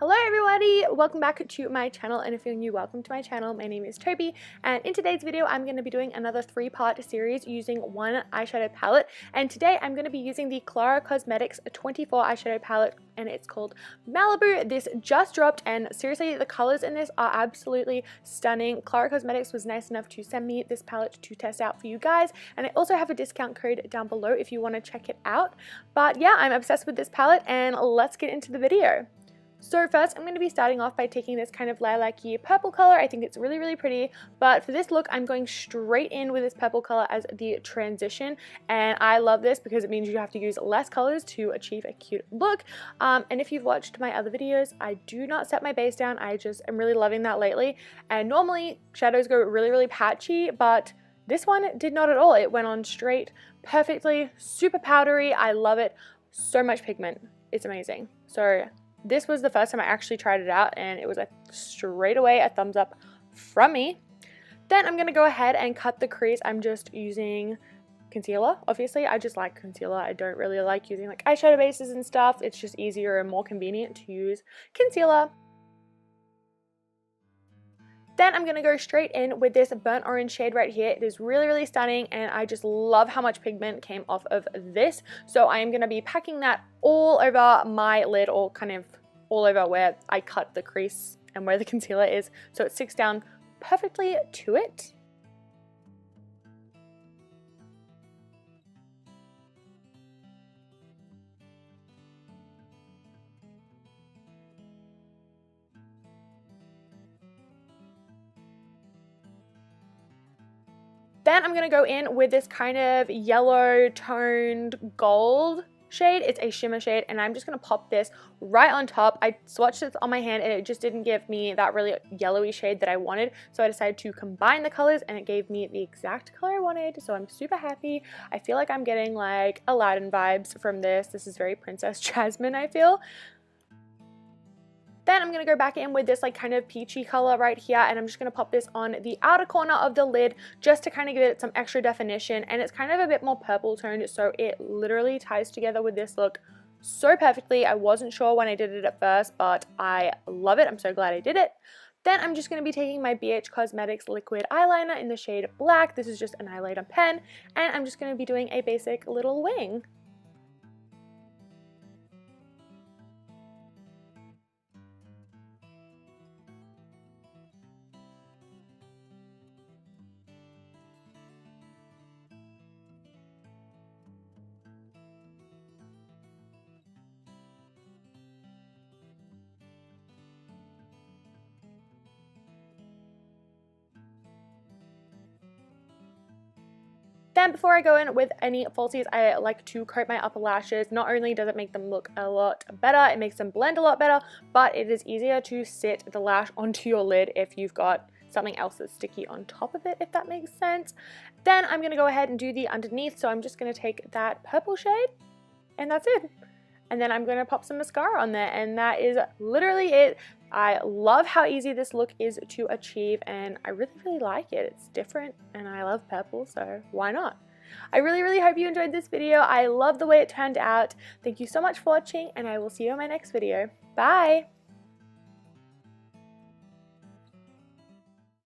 Hello everybody, welcome back to my channel, and if you're new, welcome to my channel. My name is Toby, and in today's video I'm going to be doing another 3-part series using one eyeshadow palette, and today I'm going to be using the Klara Cosmetics 24 eyeshadow palette, and it's called Malibu. This just dropped, and seriously, the colors in this are absolutely stunning. Klara Cosmetics was nice enough to send me this palette to test out for you guys, and I also have a discount code down below if you want to check it out. But yeah, I'm obsessed with this palette, and let's get into the video. So first, I'm going to be starting off by taking this kind of lilac-y purple color. I think it's really, really pretty, but for this look, I'm going straight in with this purple color as the transition, and I love this because it means you have to use less colors to achieve a cute look. And if you've watched my other videos, I do not set my base down. I just am really loving that lately, and normally shadows go really, really patchy, but this one did not at all. It went on straight perfectly, super powdery. I love it. So much pigment. It's amazing. So this was the first time I actually tried it out, and it was straight away a thumbs up from me. Then I'm going to go ahead and cut the crease. I'm just using concealer. Obviously, I just like concealer. I don't really like using like eyeshadow bases and stuff. It's just easier and more convenient to use concealer. Then I'm going to go straight in with this burnt orange shade right here. It is really, really stunning, and I just love how much pigment came off of this. So I am going to be packing that all over my lid, or kind of all over where I cut the crease and where the concealer is, so it sticks down perfectly to it. Then I'm going to go in with this kind of yellow toned gold shade. It's a shimmer shade, and I'm just going to pop this right on top. I swatched this on my hand, and it just didn't give me that really yellowy shade that I wanted, so I decided to combine the colors, and it gave me the exact color I wanted, so I'm super happy. I feel like I'm getting like Aladdin vibes from this. This is very Princess Jasmine, I feel. Then I'm going to go back in with this like kind of peachy color right here, and I'm just going to pop this on the outer corner of the lid just to kind of give it some extra definition, and it's kind of a bit more purple toned, so it literally ties together with this look so perfectly. I wasn't sure when I did it at first, but I love it. I'm so glad I did it. Then I'm just going to be taking my BH Cosmetics liquid eyeliner in the shade Black. This is just an eyeliner pen, and I'm just going to be doing a basic little wing. Then before I go in with any falsies, I like to coat my upper lashes. Not only does it make them look a lot better, it makes them blend a lot better, but it is easier to sit the lash onto your lid if you've got something else that's sticky on top of it, if that makes sense. Then I'm going to go ahead and do the underneath, so I'm just going to take that purple shade, and that's it. And then I'm going to pop some mascara on there, and that is literally it. I love how easy this look is to achieve, and I really, really like it. It's different, and I love purple, so why not? I really, really hope you enjoyed this video. I love the way it turned out. Thank you so much for watching, and I will see you in my next video. Bye!